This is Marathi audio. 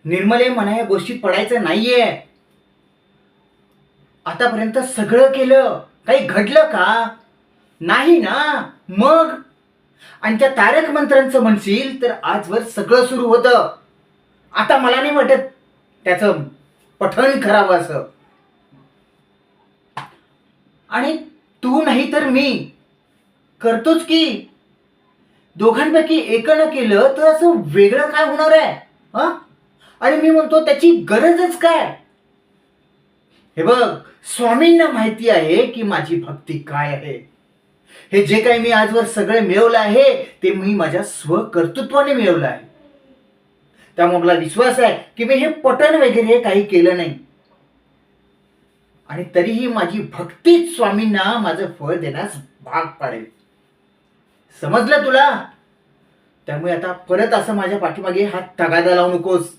निर्मले मला या गोष्टीत पडायचं नाहीये. आतापर्यंत सगळं केलं, काही घडलं का? नाही ना. मग आणि त्या तारक मंत्रांचं म्हणशील तर आजवर सगळं सुरू होतं. आता मला नाही वाटत त्याचं पठण करावं असं. आणि तू नाही तर मी करतोच की. दोघांपैकी एकानं केलं तर असं वेगळं काय होणार आहे? हा? आणि मी म्हणतो त्याची गरजच काय? हे बघ, स्वामींना माहिती आहे की माझी भक्ती काय आहे. हे जे काही मी आजवर सगळे मिळवलं आहे ते मी माझ्या स्वकर्तृत्वाने मिळवलं आहे. त्यामुळे मला विश्वास आहे की मी हे पठण वगैरे काही केलं नाही. आणि तरीही माझी भक्तीच स्वामींना माझं फळ देण्यास भाग पाडेल. समजलं तुला? त्यामुळे आता परत असं माझ्या पाठीमागे हात तगादा लावू नकोस.